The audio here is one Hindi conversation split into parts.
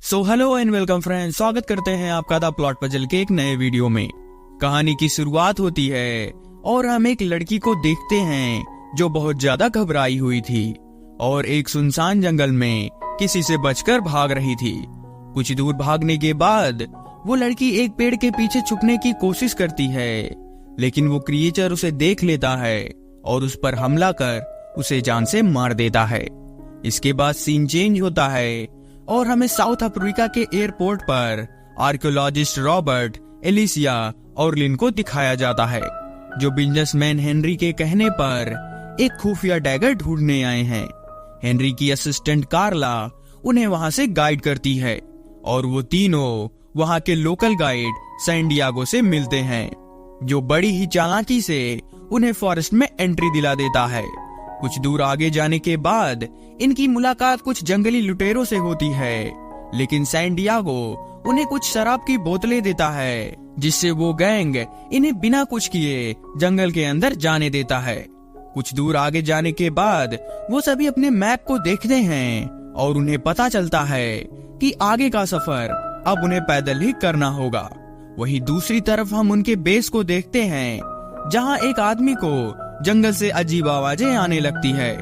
So hello and welcome friends, स्वागत करते हैं आपका द प्लॉट पजल के एक नए वीडियो में। कहानी की शुरुआत होती है और हम एक लड़की को देखते हैं जो बहुत ज्यादा घबराई हुई थी और एक सुनसान जंगल में किसी से बचकर भाग रही थी। कुछ दूर भागने के बाद वो लड़की एक पेड़ के पीछे छुपने की कोशिश करती है, लेकिन वो क्रिएचर उसे देख लेता है और उस पर हमला कर उसे जान से मार देता है। इसके बाद सीन चेंज होता है और हमें साउथ अफ्रीका के एयरपोर्ट पर आर्कियोलॉजिस्ट रॉबर्ट, एलिसिया और लिन को दिखाया जाता है, जो बिजनेसमैन हेनरी के कहने पर एक खुफिया डैगर ढूंढने आए हैं। हेनरी की असिस्टेंट कार्ला उन्हें वहां से गाइड करती है और वो तीनों वहां के लोकल गाइड सैन डिएगो से मिलते हैं, जो बड़ी ही चालाकी से उन्हें फॉरेस्ट में एंट्री दिला देता है। कुछ दूर आगे जाने के बाद इनकी मुलाकात कुछ जंगली लुटेरों से होती है, लेकिन सैन डिएगो उन्हें कुछ शराब की बोतलें देता है, जिससे वो गैंग इन्हें बिना कुछ किए जंगल के अंदर जाने देता है। कुछ दूर आगे जाने के बाद वो सभी अपने मैप को देखते हैं और उन्हें पता चलता है कि आगे का सफर अब उन्हें पैदल ही करना होगा। वहीं दूसरी तरफ हम उनके बेस को देखते हैं, जहां एक आदमी को जंगल से अजीब आवाजें आने लगती है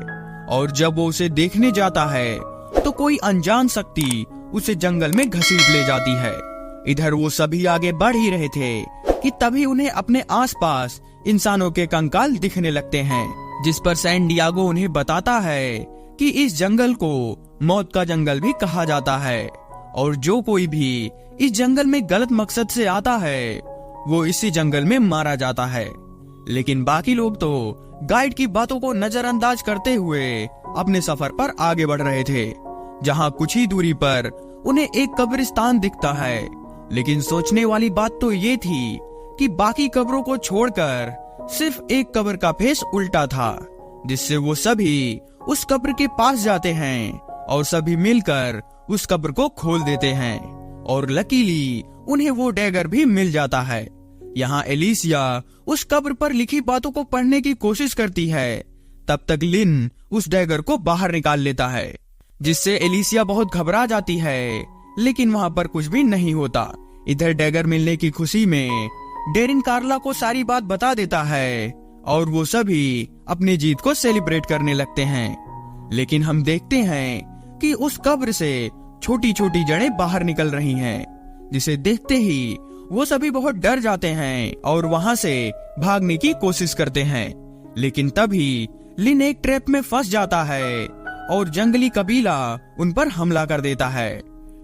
और जब वो उसे देखने जाता है तो कोई अनजान शक्ति उसे जंगल में घसीट ले जाती है। इधर वो सभी आगे बढ़ ही रहे थे कि तभी उन्हें अपने आसपास इंसानों के कंकाल दिखने लगते हैं, जिस पर सैन डिएगो उन्हें बताता है कि इस जंगल को मौत का जंगल भी कहा जाता है और जो कोई भी इस जंगल में गलत मकसद से आता है वो इसी जंगल में मारा जाता है। लेकिन बाकी लोग तो गाइड की बातों को नजरअंदाज करते हुए अपने सफर पर आगे बढ़ रहे थे, जहां कुछ ही दूरी पर उन्हें एक कब्रिस्तान दिखता है। लेकिन सोचने वाली बात तो ये थी कि बाकी कब्रों को छोड़कर सिर्फ एक कब्र का फेस उल्टा था, जिससे वो सभी उस कब्र के पास जाते हैं और सभी मिलकर उस कब्र को खोल देते हैं और लकीली उन्हें वो डैगर भी मिल जाता है। यहाँ एलिसिया उस कब्र पर लिखी बातों को पढ़ने की कोशिश करती है, तब तक लिन उस डैगर को बाहर निकाल लेता है, जिससे एलिसिया बहुत घबरा जाती है, लेकिन वहाँ पर कुछ भी नहीं होता। इधर डैगर मिलने की खुशी में डेरिन कार्ला को सारी बात बता देता है और वो सभी अपनी जीत को सेलिब्रेट करने लगते हैं। लेकिन हम देखते हैं कि उस कब्र से छोटी छोटी जड़ें बाहर निकल रही हैं, जिसे देखते ही वो सभी बहुत डर जाते हैं और वहां से भागने की कोशिश करते हैं। लेकिन तभी लिन एक ट्रैप में फंस जाता है और जंगली कबीला उन पर हमला कर देता है।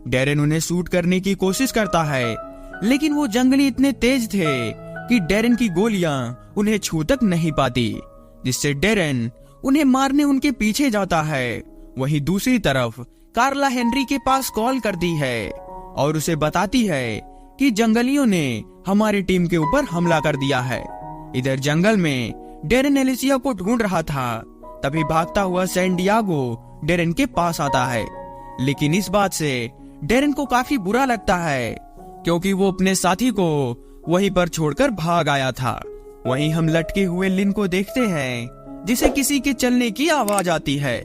डेरेन उन्हें शूट करने की कोशिश करता है, लेकिन वो जंगली इतने तेज थे कि डेरेन की गोलियां उन्हें छू तक नहीं पाती, जिससे डेरेन उन्हें मारने उनके पीछे जाता है। वहीं दूसरी तरफ कार्ला हेनरी के पास कॉल करती है और उसे बताती है कि जंगलियों ने हमारी टीम के ऊपर हमला कर दिया है। इधर जंगल में डेरेन एलिसिया को ढूंढ रहा था, तभी भागता हुआ सैन डिएगो डेरेन के पास आता है। लेकिन इस बात से डेरेन को काफी बुरा लगता है, क्योंकि वो अपने साथी को वहीं पर छोड़कर भाग आया था। वहीं हम लटके हुए लिन को देखते हैं, जिसे किसी के चलने की आवाज आती है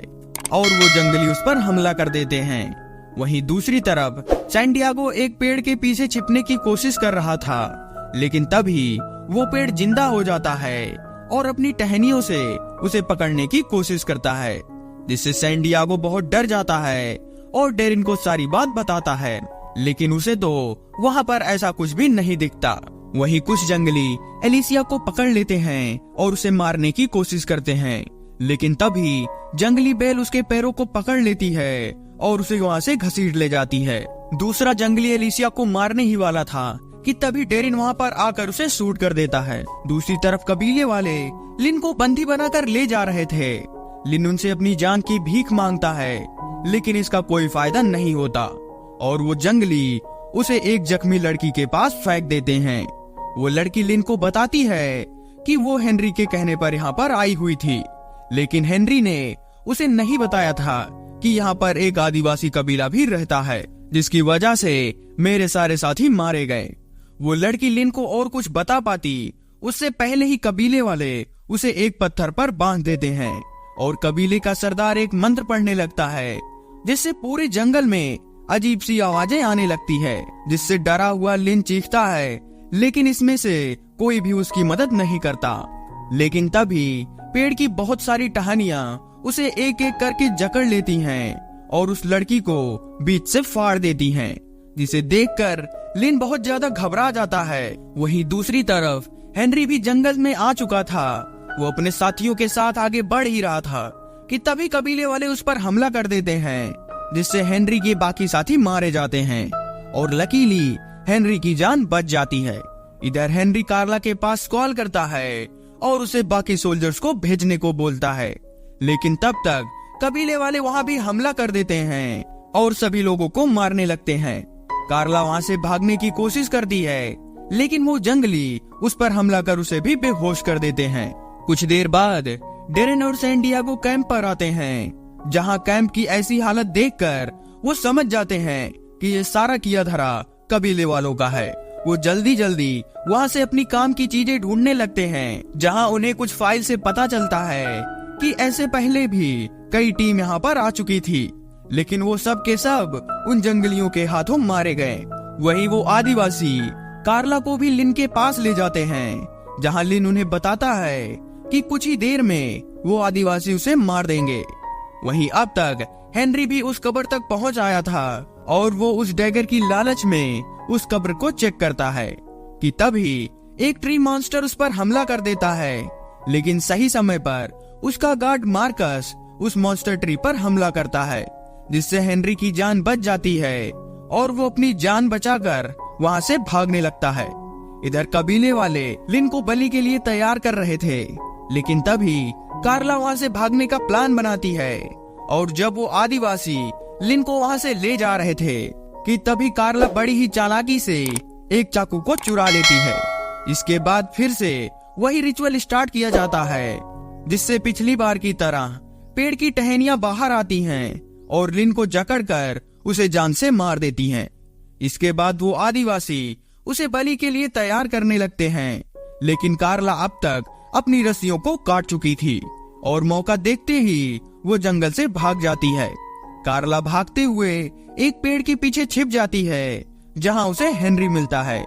और वो जंगली उस पर हमला कर देते हैं। वहीं दूसरी तरफ सैन डिएगो एक पेड़ के पीछे छिपने की कोशिश कर रहा था, लेकिन तभी वो पेड़ जिंदा हो जाता है और अपनी टहनियों से उसे पकड़ने की कोशिश करता है, जिससे सैन डिएगो बहुत डर जाता है और डेरिन को सारी बात बताता है। लेकिन उसे तो वहाँ पर ऐसा कुछ भी नहीं दिखता। वहीं कुछ जंगली एलिसिया को पकड़ लेते हैं और उसे मारने की कोशिश करते हैं, लेकिन तभी जंगली बेल उसके पैरों को पकड़ लेती है और उसे वहाँ से घसीट ले जाती है। दूसरा जंगली एलिसिया को मारने ही वाला था कि तभी डेरिन वहाँ पर आकर उसे शूट कर देता है। दूसरी तरफ कबीले वाले लिन को बंदी बनाकर ले जा रहे थे। लिन उनसे अपनी जान की भीख मांगता है, लेकिन इसका कोई फायदा नहीं होता और वो जंगली उसे एक जख्मी लड़की के पास फेंक देते हैं। वो लड़की लिन को बताती है कि वो हेनरी के कहने पर यहाँ पर आई हुई थी, लेकिन हेनरी ने उसे नहीं बताया था कि यहाँ पर एक आदिवासी कबीला भी रहता है, जिसकी वजह से मेरे सारे साथी मारे गए। वो लड़की लिन को और कुछ बता पाती उससे पहले ही कबीले वाले उसे एक पत्थर पर बांध देते हैं और कबीले का सरदार एक मंत्र पढ़ने लगता है, जिससे पूरे जंगल में अजीब सी आवाजें आने लगती है, जिससे डरा हुआ लिन चीखता है, लेकिन इसमें से कोई भी उसकी मदद नहीं करता। लेकिन तभी पेड़ की बहुत सारी टहनियां उसे एक एक करके जकड़ लेती हैं और उस लड़की को बीच से फाड़ देती हैं, जिसे देखकर लिन बहुत ज्यादा घबरा जाता है। वहीं दूसरी तरफ हेनरी भी जंगल में आ चुका था। वो अपने साथियों के साथ आगे बढ़ ही रहा था कि तभी कबीले वाले उस पर हमला कर देते हैं, जिससे हेनरी के बाकी साथी मारे जाते हैं और लकीली हेनरी की जान बच जाती है। इधर हेनरी कार्ला के पास कॉल करता है और उसे बाकी सोल्जर्स को भेजने को बोलता है, लेकिन तब तक कबीले वाले वहाँ भी हमला कर देते हैं और सभी लोगों को मारने लगते हैं। कार्ला वहाँ से भागने की कोशिश करती है, लेकिन वो जंगली उस पर हमला कर उसे भी बेहोश कर देते हैं। कुछ देर बाद डेरेन और सैंडियागो कैंप पर आते हैं, जहाँ कैंप की ऐसी हालत देखकर वो समझ जाते हैं कि ये सारा किया धरा कबीले वालों का है। वो जल्दी जल्दी वहाँ से अपनी काम की चीजें ढूंढने लगते हैं, जहाँ उन्हें कुछ फाइल से पता चलता है कि ऐसे पहले भी कई टीम यहाँ पर आ चुकी थी, लेकिन वो सब के सब उन जंगलियों के हाथों मारे गए। वहीं वो आदिवासी कार्ला को भी लिन के पास ले जाते हैं, जहाँ लिन उन्हें बताता है कि कुछ ही देर में वो आदिवासी उसे मार देंगे। वहीं अब तक हेनरी भी उस कब्र तक पहुंच आया था और वो उस डैगर की लालच में उस कब्र को चेक करता है कि तभी एक ट्री मॉन्स्टर उस पर हमला कर देता है, लेकिन सही समय पर उसका गार्ड मार्कस उस मॉन्स्टर ट्री पर हमला करता है, जिससे हेनरी की जान बच जाती है और वो अपनी जान बचाकर वहाँ से भागने लगता है। इधर कबीले वाले लिन को बलि के लिए तैयार कर रहे थे, लेकिन तभी कार्ला वहाँ से भागने का प्लान बनाती है और जब वो आदिवासी लिन को वहाँ से ले जा रहे थे कि तभी कार्ला बड़ी ही चालाकी से एक चाकू को चुरा लेती है। इसके बाद फिर से वही रिचुअल स्टार्ट किया जाता है, जिससे पिछली बार की तरह पेड़ की टहनियां बाहर आती हैं और लिन को जकड़कर उसे जान से मार देती हैं। इसके बाद वो आदिवासी उसे बलि के लिए तैयार करने लगते हैं, लेकिन कार्ला अब तक अपनी रस्सियों को काट चुकी थी और मौका देखते ही वो जंगल से भाग जाती है। कार्ला भागते हुए एक पेड़ के पीछे छिप जाती है, जहां उसे हेनरी मिलता है,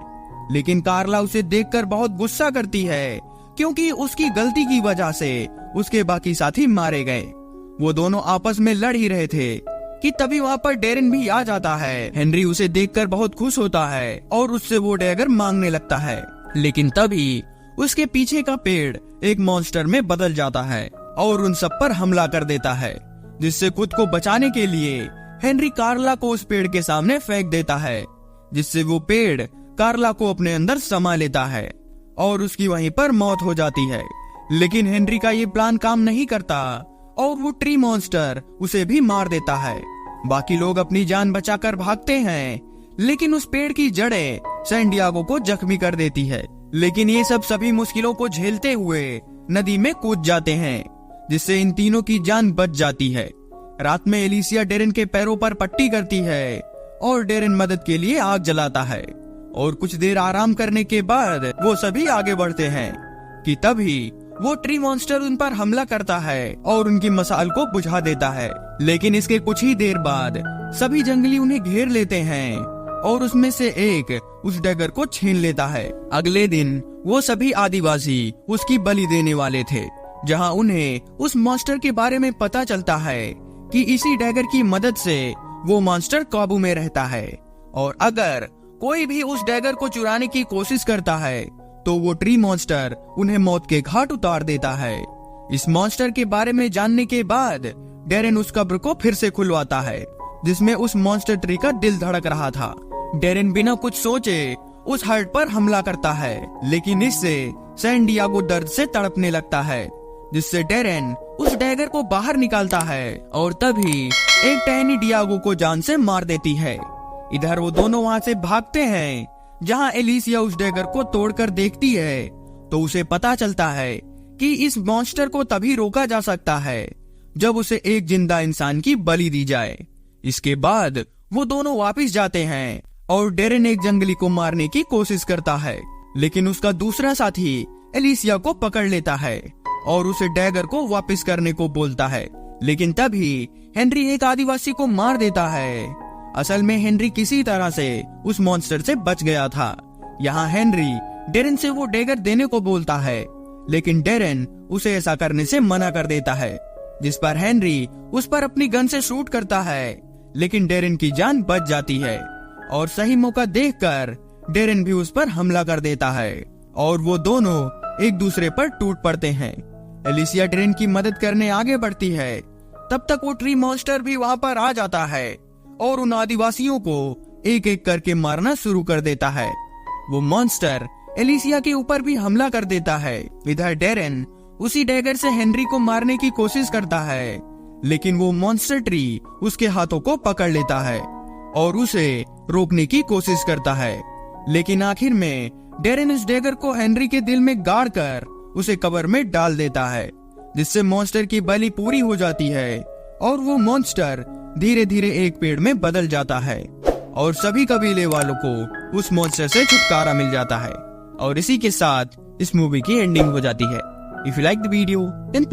लेकिन कार्ला उसे देखकर बहुत गुस्सा करती है, क्योंकि उसकी गलती की वजह से उसके बाकी साथी मारे गए। वो दोनों आपस में लड़ ही रहे थे कि तभी वहाँ पर डेरेन भी आ जाता है। हेनरी उसे देखकर बहुत खुश होता है और उससे वो डैगर मांगने लगता है, लेकिन तभी उसके पीछे का पेड़ एक मॉन्स्टर में बदल जाता है और उन सब पर हमला कर देता है, जिससे खुद को बचाने के लिए हेनरी कार्ला को उस पेड़ के सामने फेंक देता है, जिससे वो पेड़ कार्ला को अपने अंदर समा लेता है और उसकी वहीं पर मौत हो जाती है। लेकिन हेनरी का ये प्लान काम नहीं करता और वो ट्री मॉन्स्टर उसे भी मार देता है। बाकी लोग अपनी जान बचाकर भागते हैं, लेकिन उस पेड़ की जड़ें सैंडियागो को जख्मी कर देती है। लेकिन ये सब सभी मुश्किलों को झेलते हुए नदी में कूद जाते हैं, जिससे इन तीनों की जान बच जाती है। रात में एलिसिया डेरेन के पैरों पर पट्टी करती है और डेरेन मदद के लिए आग जलाता है और कुछ देर आराम करने के बाद वो सभी आगे बढ़ते हैं कि तभी वो ट्री मॉन्स्टर उन पर हमला करता है और उनकी मसाल को बुझा देता है। लेकिन इसके कुछ ही देर बाद सभी जंगली उन्हें घेर लेते हैं और उसमें से एक उस डैगर को छीन लेता है। अगले दिन वो सभी आदिवासी उसकी बलि देने वाले थे, जहां उन्हें उस मॉन्स्टर के बारे में पता चलता है कि इसी डैगर की मदद से वो मॉन्स्टर काबू में रहता है और अगर कोई भी उस डैगर को चुराने की कोशिश करता है तो वो ट्री मॉन्स्टर उन्हें मौत के घाट उतार देता है। इस मॉन्स्टर के बारे में जानने के बाद डेरेन उस कब्र को फिर से खुलवाता है, जिसमें उस मॉन्स्टर ट्री का दिल धड़क रहा था। डेरेन बिना कुछ सोचे उस हर्ट पर हमला करता है, लेकिन इससे सैंडियागो दर्द से तड़पने लगता है, जिससे डेरेन उस डैगर को बाहर निकालता है और तभी एक टहनी डियागो को जान से मार देती है। इधर वो दोनों वहाँ से भागते हैं, जहाँ एलिसिया उस डैगर को तोड़कर देखती है तो उसे पता चलता है कि इस मॉन्स्टर को तभी रोका जा सकता है जब उसे एक जिंदा इंसान की बलि दी जाए। इसके बाद वो दोनों वापस जाते हैं और डेरेन एक जंगली को मारने की कोशिश करता है, लेकिन उसका दूसरा साथी एलिसिया को पकड़ लेता है और उसे डैगर को वापस करने को बोलता है। लेकिन तभी हेनरी एक आदिवासी को मार देता है असल में हेनरी किसी तरह से उस मॉन्स्टर से बच गया था। यहाँ हेनरी डेरेन से वो डैगर देने को बोलता है, लेकिन डेरेन उसे ऐसा करने से मना कर देता है, जिस पर हेनरी उस पर अपनी गन से शूट करता है, लेकिन डेरेन की जान बच जाती है और सही मौका देखकर डेरेन भी उस पर हमला कर देता है और वो दोनों एक दूसरे पर टूट पड़ते हैं। एलिसिया डेरेन की मदद करने आगे बढ़ती है, तब तक वो ट्री मॉन्स्टर भी वहाँ पर आ जाता है और उन आदिवासियों को एक एक करके मारना शुरू कर देता है। वो मॉन्स्टर एलिसिया के ऊपर भी हमला कर देता है। इधर डेरेन उसी डैगर से हेनरी को मारने की कोशिश करता है, लेकिन वो मॉन्स्टर ट्री उसके हाथों को पकड़ लेता है और उसे रोकने की कोशिश करता है, लेकिन आखिर में डेरेन उस डैगर को हेनरी के दिल में गाड़ कर उसे कब्र में डाल देता है, जिससे मॉन्स्टर की बलि पूरी हो जाती है और वो मॉन्स्टर धीरे धीरे एक पेड़ में बदल जाता है और सभी कबीले वालों को उस मॉन्स्टर से छुटकारा मिल जाता है। और इसी के साथ इस मूवी की एंडिंग हो जाती है। If you like the video then